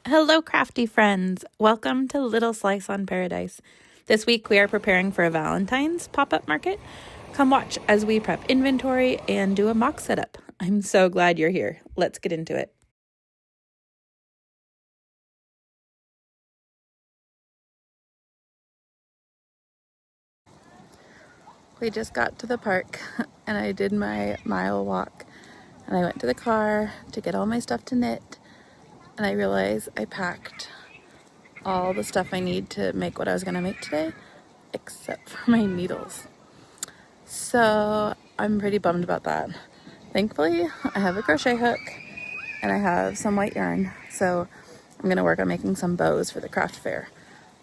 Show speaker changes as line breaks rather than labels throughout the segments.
Hello, crafty friends. Welcome to Little Slice on Paradise. This week we are preparing for a Valentine's pop-up market. Come watch as we prep inventory and do a mock setup. I'm so glad you're here. Let's get into it. We just got to the park and I did my mile walk and I went to the car to get all my stuff to knit, and I realized I packed all the stuff I need to make what I was going to make today except for my needles. So I'm pretty bummed about that. Thankfully, I have a crochet hook and I have some white yarn, so I'm going to work on making some bows for the craft fair.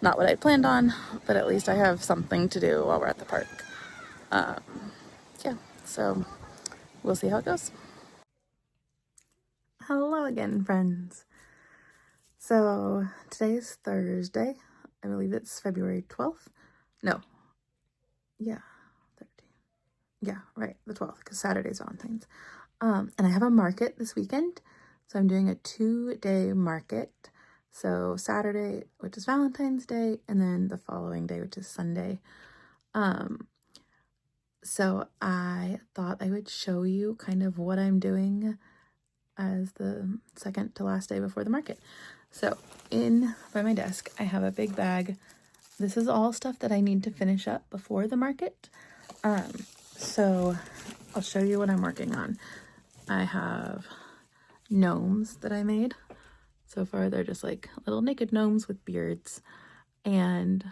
Not what I planned on, but at least I have something to do while we're at the park. Yeah, so we'll see how it goes. Hello again, friends. So today's Thursday. I believe it's February 12th. No. Yeah, 13th. Yeah, right, the 12th, because Saturday's Valentine's. And I have a market this weekend. So I'm doing a 2-day market. So Saturday, which is Valentine's Day, and then the following day, which is Sunday. So I thought I would show you kind of what I'm doing as the second to last day before the market. So by my desk, I have a big bag. This is all stuff that I need to finish up before the market. So I'll show you what I'm working on. I have gnomes that I made. So far, they're just like little naked gnomes with beards. And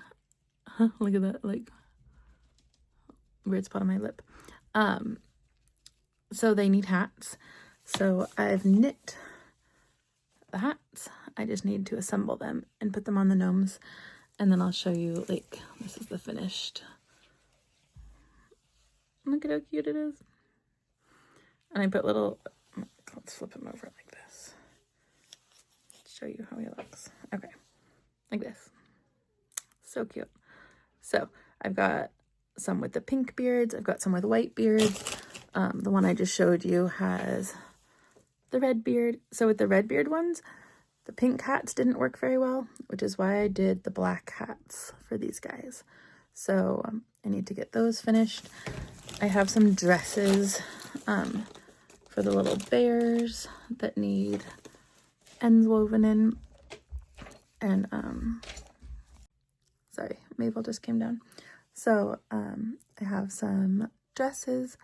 look at that, like weird spot on my lip. So they need hats. So I've knit the hats. I just need to assemble them and put them on the gnomes. And then I'll show you, like, this is the finished. Look at how cute it is. And I put little, let's flip him over like this. Show you how he looks. Okay, like this. So cute. So I've got some with the pink beards. I've got some with white beards. The one I just showed you has the red beard. So with the red beard ones, the pink hats didn't work very well, which is why I did the black hats for these guys. So I need to get those finished. I have some dresses for the little bears that need ends woven in. And sorry, Mabel just came down. So I have some dresses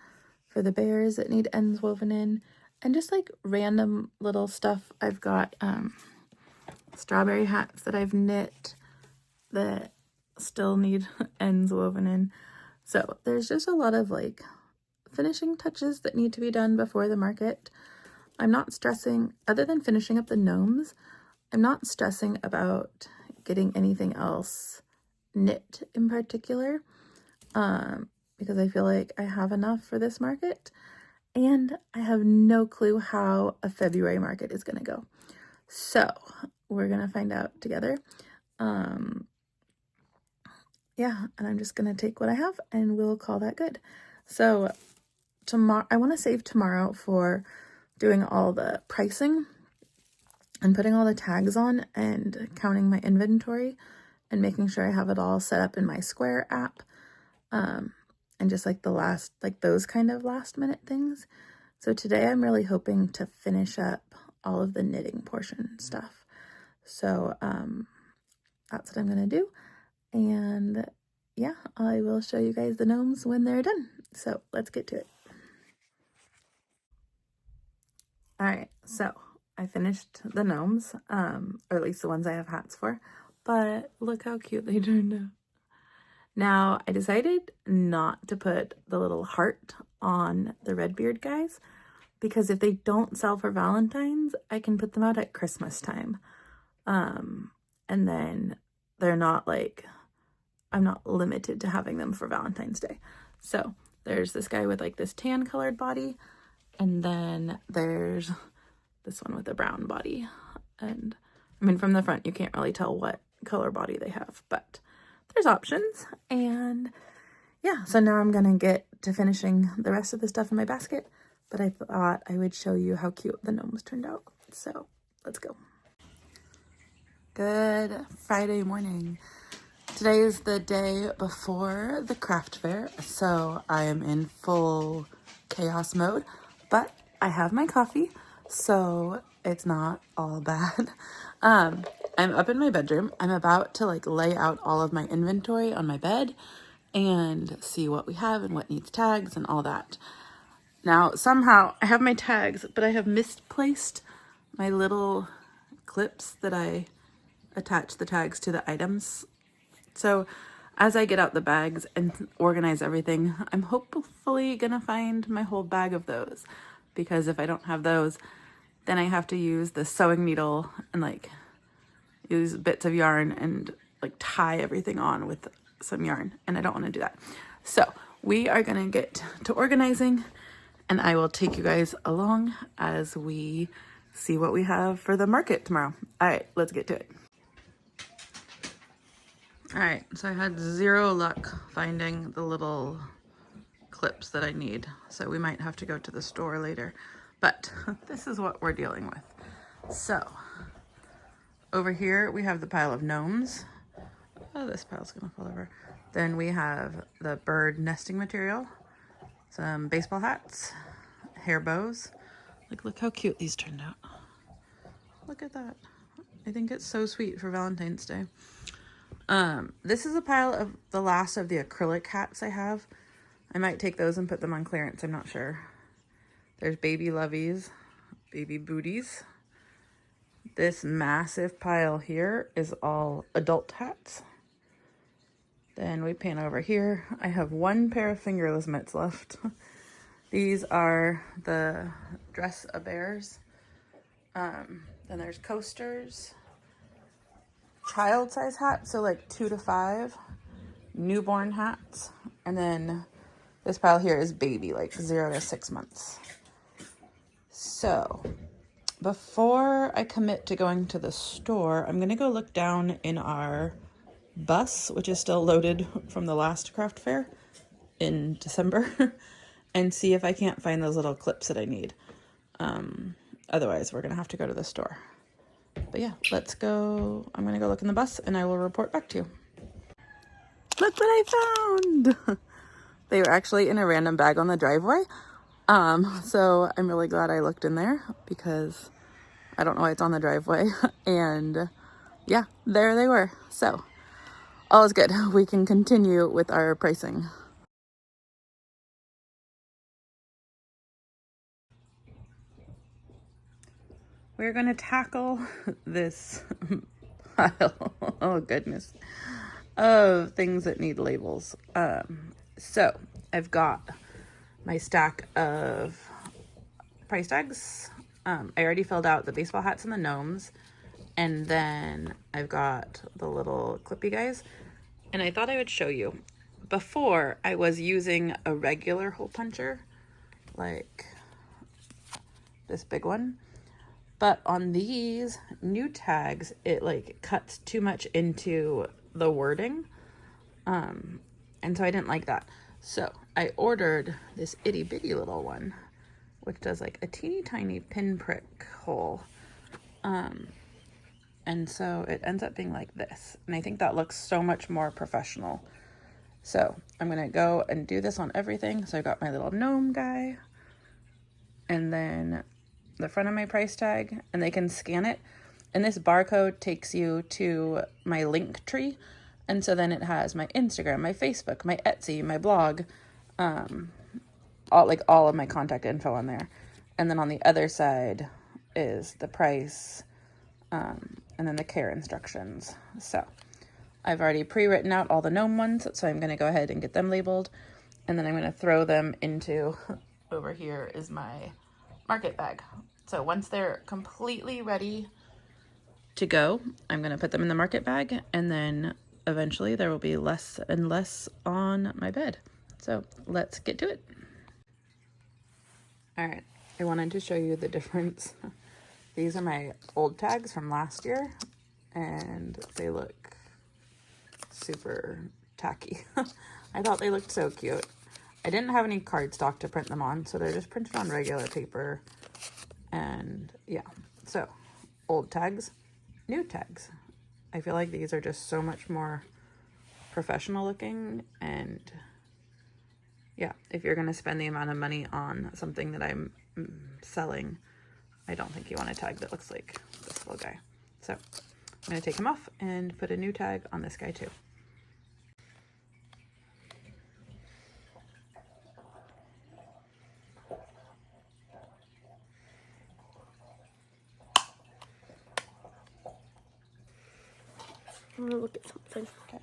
for the bears that need ends woven in, and just like random little stuff. I've got strawberry hats that I've knit that still need ends woven in. So there's just a lot of like finishing touches that need to be done before the market. I'm not stressing, other than finishing up the gnomes, I'm not stressing about getting anything else knit in particular, because I feel like I have enough for this market, and I have no clue how a February market is going to go. So we're going to find out together. Yeah, and I'm just going to take what I have and we'll call that good. So tomorrow, I want to save tomorrow for doing all the pricing and putting all the tags on and counting my inventory and making sure I have it all set up in my Square app. And just like those kind of last minute things. So today I'm really hoping to finish up all of the knitting portion stuff. So that's what I'm going to do. And yeah, I will show you guys the gnomes when they're done. So let's get to it. All right, so I finished the gnomes, or at least the ones I have hats for, but look how cute they turned out. Now, I decided not to put the little heart on the red beard guys, because if they don't sell for Valentine's, I can put them out at Christmas time. And then they're not like, I'm not limited to having them for Valentine's Day. So there's this guy with like this tan colored body, and then there's this one with a brown body. And I mean, from the front, you can't really tell what color body they have, but there's options. And yeah, so now I'm gonna get to finishing the rest of the stuff in my basket, but I thought I would show you how cute the gnomes turned out. So let's go. Good Friday morning. Today is the day before the craft fair, so I am in full chaos mode, but I have my coffee, so it's not all bad. I'm up in my bedroom. I'm about to lay out all of my inventory on my bed and see what we have and what needs tags and all that. Now, somehow I have my tags, but I have misplaced my little clips that I attach the tags to the items. So as I get out the bags and organize everything, I'm hopefully gonna find my whole bag of those, because if I don't have those, then I have to use the sewing needle and use bits of yarn and tie everything on with some yarn, and I don't want to do that. So we are gonna get to organizing, and I will take you guys along as we see what we have for the market tomorrow. All right, let's get to it. All right, so I had zero luck finding the little clips that I need, so we might have to go to the store later, but this is what we're dealing with. So over here we have the pile of gnomes. Oh, this pile's gonna fall over. Then we have the bird nesting material, some baseball hats, hair bows. Look how cute these turned out. Look at that. I think it's so sweet for Valentine's Day. This is a pile of the last of the acrylic hats I have. I might take those and put them on clearance, I'm not sure. There's baby lovies, baby booties. This massive pile here is all adult hats. Then we pan over here. I have one pair of fingerless mitts left. These are the dress-a-bears. Then there's coasters. Child size hats, so 2 to 5, newborn hats, and then this pile here is baby, 0 to 6 months. So before I commit to going to the store, I'm gonna go look down in our bus, which is still loaded from the last craft fair in December, and see if I can't find those little clips that I need. Otherwise we're gonna have to go to the store. But yeah, let's go. I'm gonna go look in the bus and I will report back to you. Look what I found! They were actually in a random bag on the driveway. So I'm really glad I looked in there, because I don't know why it's on the driveway. And yeah, there they were. So all is good. We can continue with our pricing. We're going to tackle this pile, oh goodness, of things that need labels. So I've got my stack of price tags. I already filled out the baseball hats and the gnomes. And then I've got the little clippy guys. And I thought I would show you. Before, I was using a regular hole puncher, like this big one. But on these new tags, it cuts too much into the wording. And so I didn't like that. So I ordered this itty bitty little one, which does a teeny tiny pinprick hole. And so it ends up being like this. And I think that looks so much more professional. So I'm gonna go and do this on everything. So I got my little gnome guy, and then the front of my price tag, and they can scan it. And this barcode takes you to my link tree. And so then it has my Instagram, my Facebook, my Etsy, my blog, all of my contact info on there. And then on the other side is the price, and then the care instructions. So I've already pre-written out all the gnome ones, so I'm gonna go ahead and get them labeled. And then I'm gonna throw them into, over here is my market bag. So once they're completely ready to go, I'm gonna put them in the market bag, and then eventually there will be less and less on my bed. So let's get to it. All right, I wanted to show you the difference. These are my old tags from last year, and they look super tacky. I thought they looked so cute. I didn't have any cardstock to print them on, so they're just printed on regular paper. And yeah, so old tags, new tags. I feel like these are just so much more professional looking, and yeah, if you're going to spend the amount of money on something that I'm selling, I don't think you want a tag that looks like this little guy. So I'm going to take him off and put a new tag on this guy too.
I'm gonna look at something.
Okay.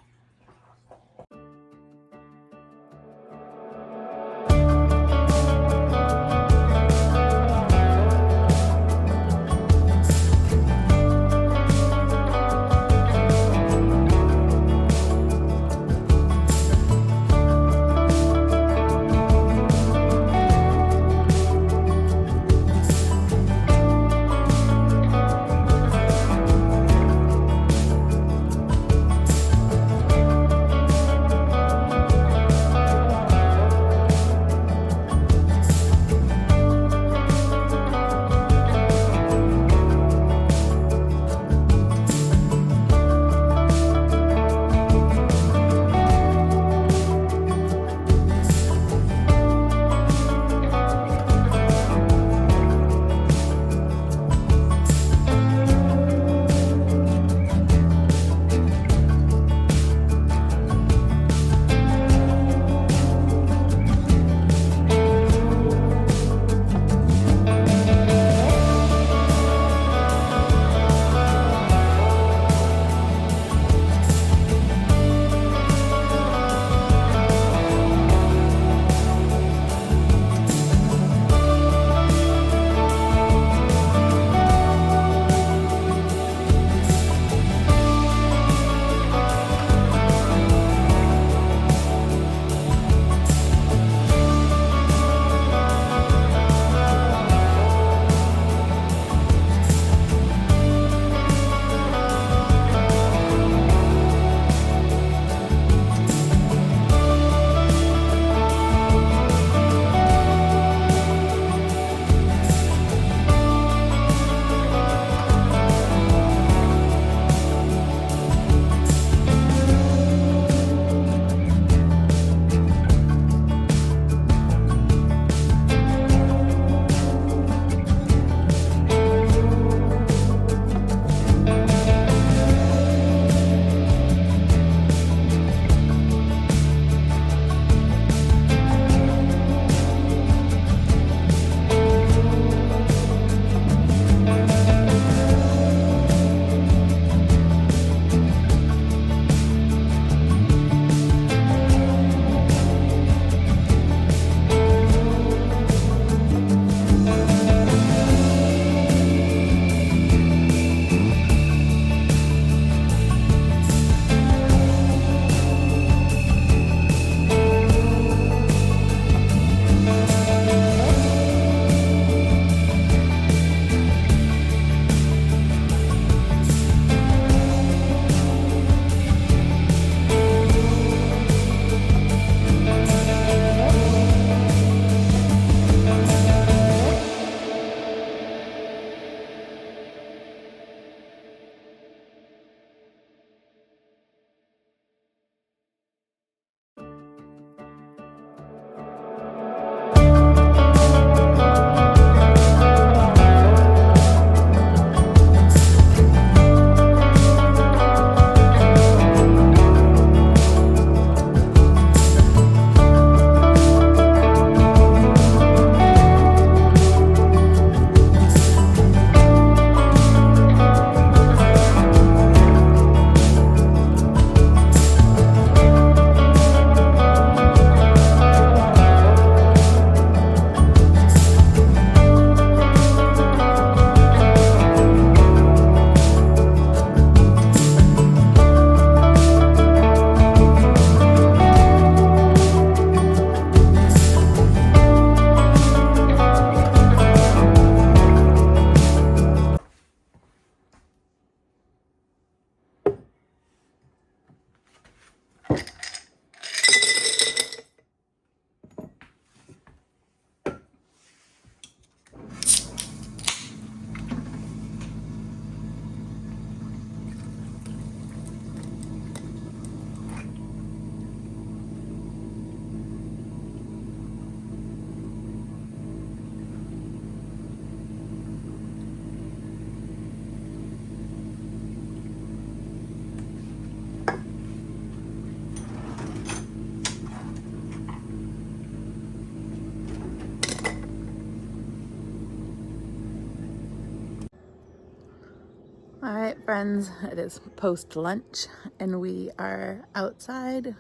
right, friends, it is post-lunch and we are outside.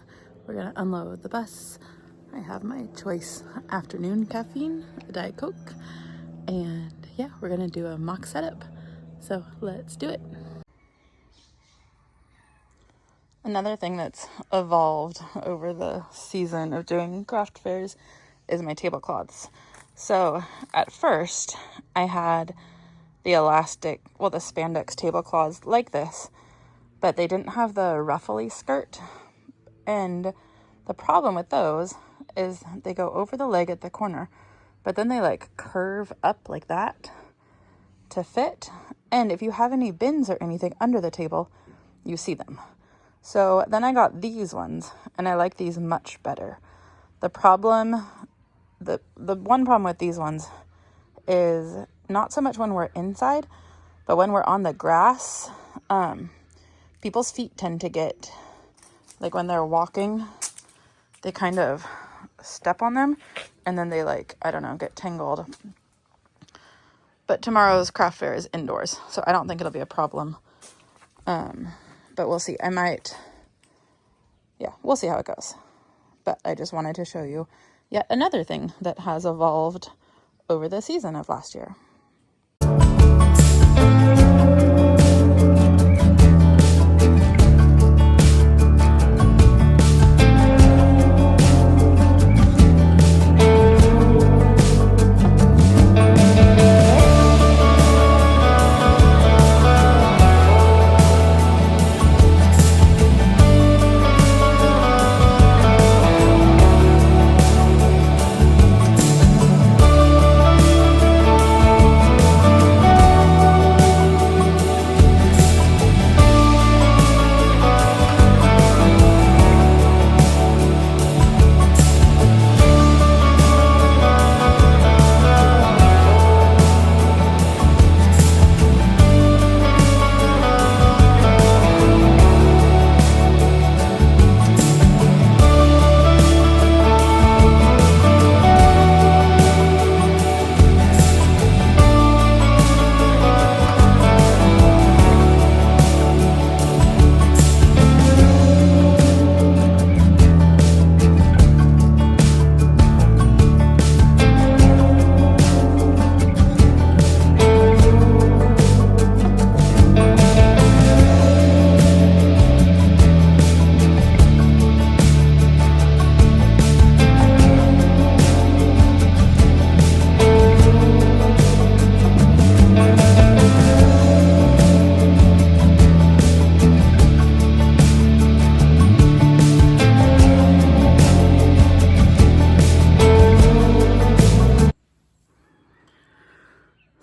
We're gonna unload the bus. I have my choice afternoon caffeine, a Diet Coke, and yeah, we're gonna do a mock setup. So let's do it. Another thing that's evolved over the season of doing craft fairs is my tablecloths. So at first I had the the spandex tablecloths like this, but they didn't have the ruffly skirt. And the problem with those is they go over the leg at the corner, but then they like curve up like that to fit. And if you have any bins or anything under the table, you see them. So then I got these ones and I like these much better. The one problem with these ones is not so much when we're inside, but when we're on the grass, people's feet tend to get, like when they're walking, they kind of step on them and then they get tangled. But tomorrow's craft fair is indoors, so I don't think it'll be a problem. But we'll see. We'll see how it goes. But I just wanted to show you yet another thing that has evolved over the season of last year.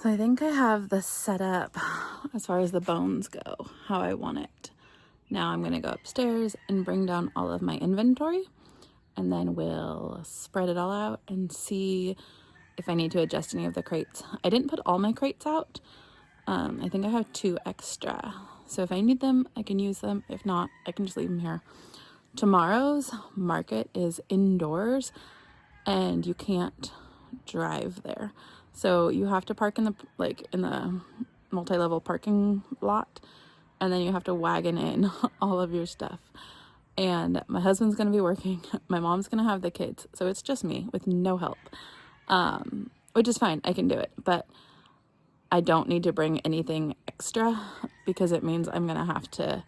So I think I have the setup as far as the bones go, how I want it. Now I'm going to go upstairs and bring down all of my inventory, and then we'll spread it all out and see if I need to adjust any of the crates. I didn't put all my crates out. I think I have 2 extra. So if I need them, I can use them. If not, I can just leave them here. Tomorrow's market is indoors and you can't drive there. So you have to park in the multi-level parking lot, and then you have to wagon in all of your stuff. And my husband's going to be working. My mom's going to have the kids. So it's just me with no help, which is fine. I can do it. But I don't need to bring anything extra because it means I'm going to have to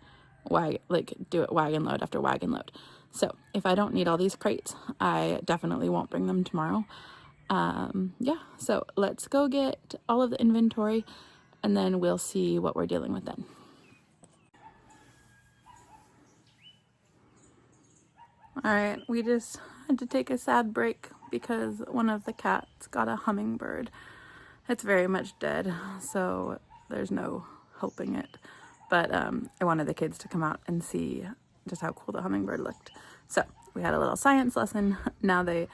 do it wagon load after wagon load. So if I don't need all these crates, I definitely won't bring them tomorrow. So let's go get all of the inventory and then we'll see what we're dealing with then. All right, we just had to take a sad break because one of the cats got a hummingbird. It's very much dead, so there's no helping it. But I wanted the kids to come out and see just how cool the hummingbird looked. So we had a little science lesson. Now the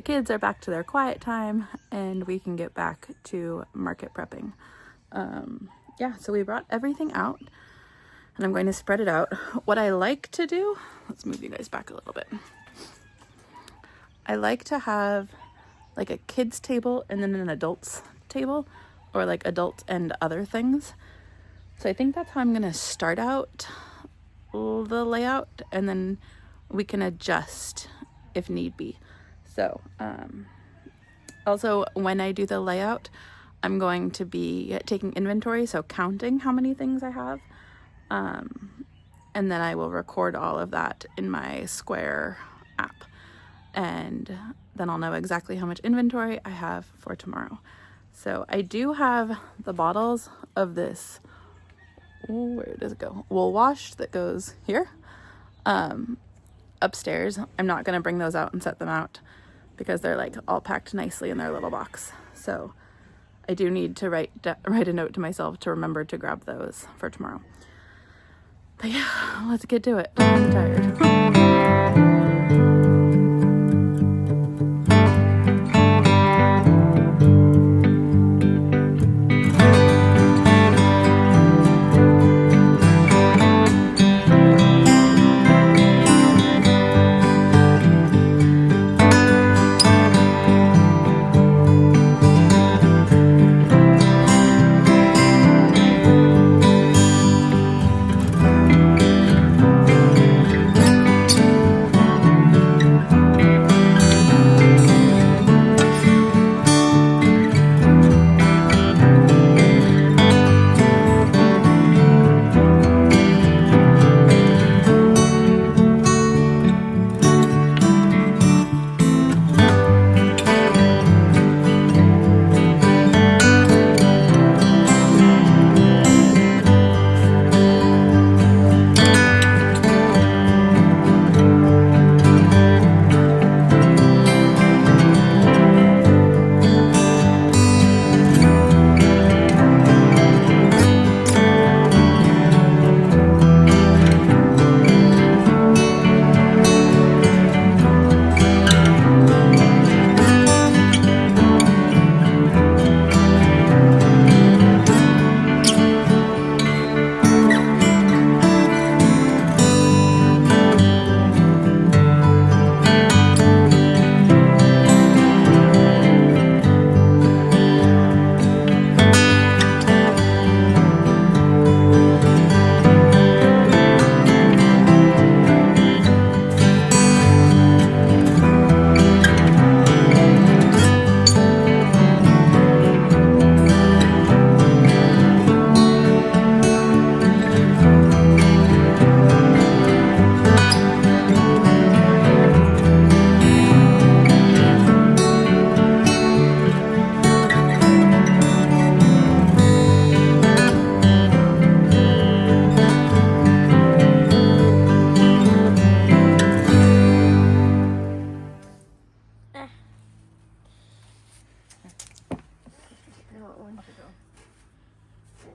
kids are back to their quiet time and we can get back to market prepping. So we brought everything out and I'm going to spread it out. What I like to do, let's move you guys back a little bit. I like to have like a kids table and then an adults table, or like adults and other things. So I think that's how I'm going to start out the layout, and then we can adjust if need be. So also when I do the layout, I'm going to be taking inventory, so counting how many things I have. And then I will record all of that in my Square app. And then I'll know exactly how much inventory I have for tomorrow. So I do have the bottles of this, where does it go? Wool wash that goes here, upstairs. I'm not going to bring those out and set them out because they're like all packed nicely in their little box. So I do need to write a note to myself to remember to grab those for tomorrow. But yeah, let's get to it. I'm tired.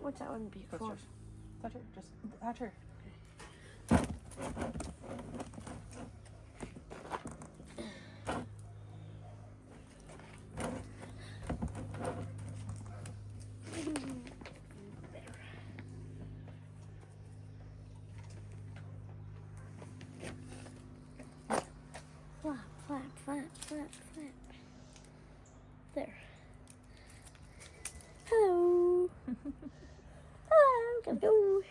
What's that one be for?
Touch her. Just touch her.
Flap, flap, flap, flap, flap. There. Hello. Hello. Go, go.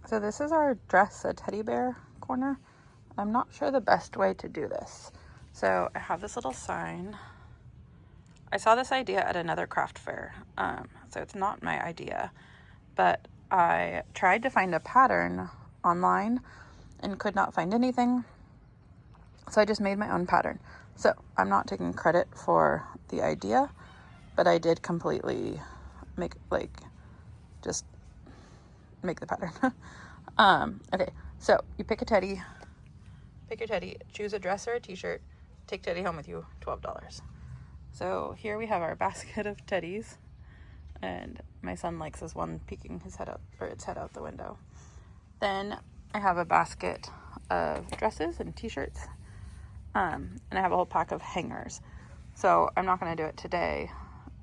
So this is our dress a teddy bear corner. I'm not sure the best way to do this. So I have this little sign. I saw this idea at another craft fair. So it's not my idea, but I tried to find a pattern online and could not find anything. So I just made my own pattern. So I'm not taking credit for the idea, but I did completely make the pattern. Okay, so you pick your teddy, choose a dress or a t-shirt, take teddy home with you, $12. So here we have our basket of teddies, and my son likes this one peeking its head out the window. Then I have a basket of dresses and t-shirts, and I have a whole pack of hangers. So I'm not going to do it today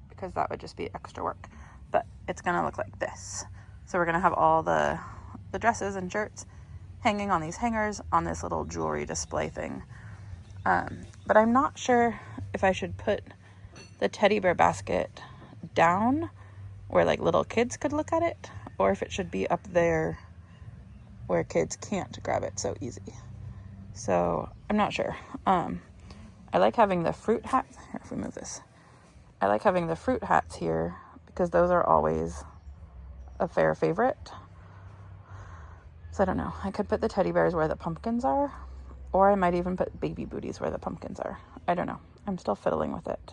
because that would just be extra work, but it's going to look like this. So we're going to have all the dresses and shirts hanging on these hangers on this little jewelry display thing. But I'm not sure if I should put the teddy bear basket down where like little kids could look at it, or if it should be up there where kids can't grab it so easy. So I'm not sure. I like having the fruit hats. Here, if we move this, I like having the fruit hats here because those are always a favorite. So I don't know. I could put the teddy bears where the pumpkins are, or I might even put baby booties where the pumpkins are. I don't know. I'm still fiddling with it.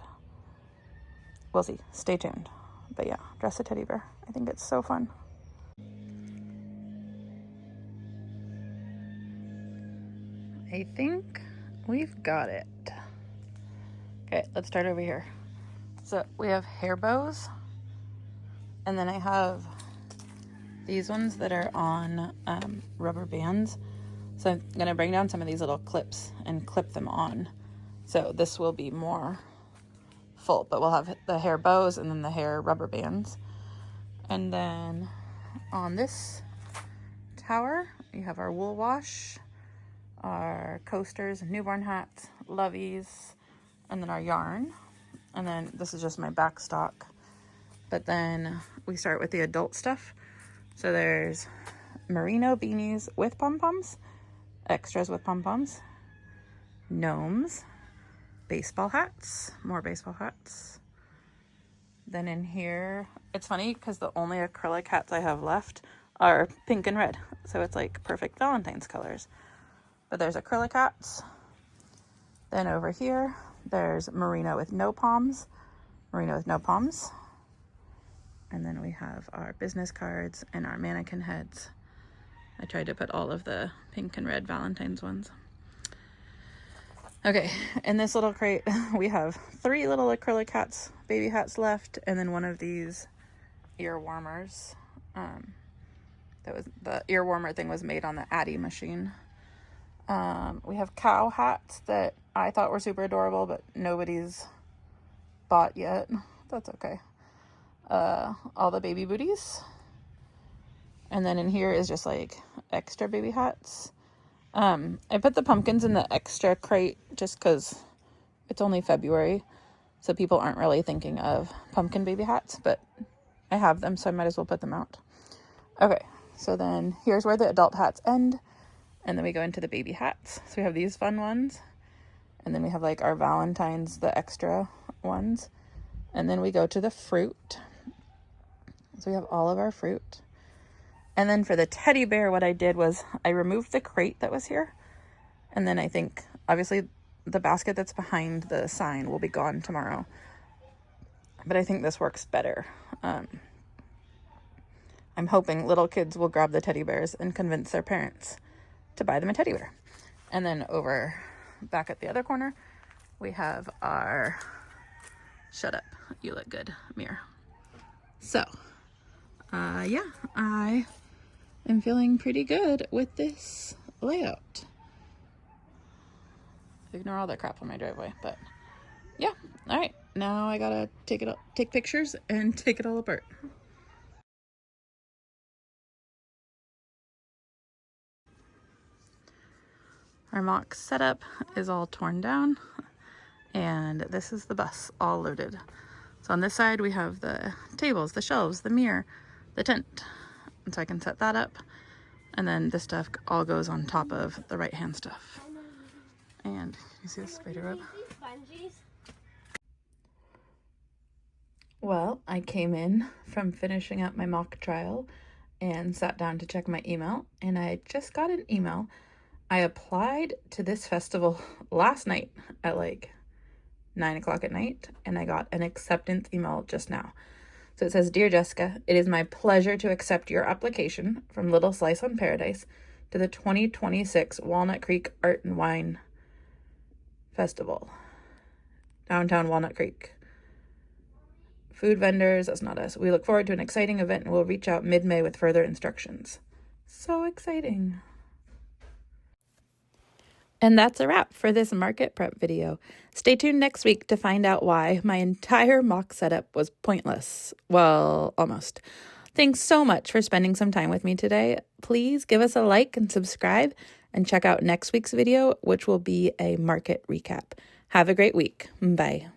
We'll see. Stay tuned. But yeah, dress a teddy bear. I think it's so fun. I think we've got it. Okay, let's start over here. So we have hair bows, and then I have these ones that are on rubber bands. So I'm gonna bring down some of these little clips and clip them on. So this will be more full, but we'll have the hair bows and then the hair rubber bands. And then on this tower, you have our wool wash, our coasters, newborn hats, loveys, and then our yarn. And then this is just my back stock. But then we start with the adult stuff. So there's merino beanies with pom-poms, extras with pom-poms, gnomes, baseball hats, more baseball hats. Then in here, it's funny because the only acrylic hats I have left are pink and red. So it's like perfect Valentine's colors. But there's acrylic hats. Then over here, there's merino with no poms, merino with no poms. And then we have our business cards and our mannequin heads. I tried to put all of the pink and red Valentine's ones. Okay, in this little crate, we have 3 little acrylic hats, baby hats left, and then one of these ear warmers. The ear warmer thing was made on the Addy machine. We have cow hats that I thought were super adorable, but nobody's bought yet. That's okay. All the baby booties. And then in here is just like extra baby hats. I put the pumpkins in the extra crate just because it's only February, so people aren't really thinking of pumpkin baby hats, but I have them, so I might as well put them out. Okay, so then here's where the adult hats end, and then we go into the baby hats. So we have these fun ones, and then we have like our Valentine's, the extra ones, and then we go to the fruit. So we have all of our fruit. And then for the teddy bear, what I did was I removed the crate that was here. And then I think, obviously, the basket that's behind the sign will be gone tomorrow. But I think this works better. I'm hoping little kids will grab the teddy bears and convince their parents to buy them a teddy bear. And then over back at the other corner, we have our shut up, you look good mirror. So, yeah, I am feeling pretty good with this layout. Ignore all the crap on my driveway, but yeah. All right, now I gotta take pictures and take it all apart. Our mock setup is all torn down, and this is the bus all loaded. So on this side we have the tables, the shelves, the mirror, the tent, and so I can set that up. And then this stuff all goes on top of the right-hand stuff. And you see the spider web? Well, I came in from finishing up my mock trial and sat down to check my email, and I just got an email. I applied to this festival last night at like 9 o'clock at night, and I got an acceptance email just now. So it says, "Dear Jessica, it is my pleasure to accept your application from Little Slice on Paradise to the 2026 Walnut Creek Art and Wine Festival, downtown Walnut Creek. Food vendors, that's not us. We look forward to an exciting event and we'll reach out mid-May with further instructions." So exciting. And that's a wrap for this market prep video. Stay tuned next week to find out why my entire mock setup was pointless. Well, almost. Thanks so much for spending some time with me today. Please give us a like and subscribe, and check out next week's video, which will be a market recap. Have a great week. Bye.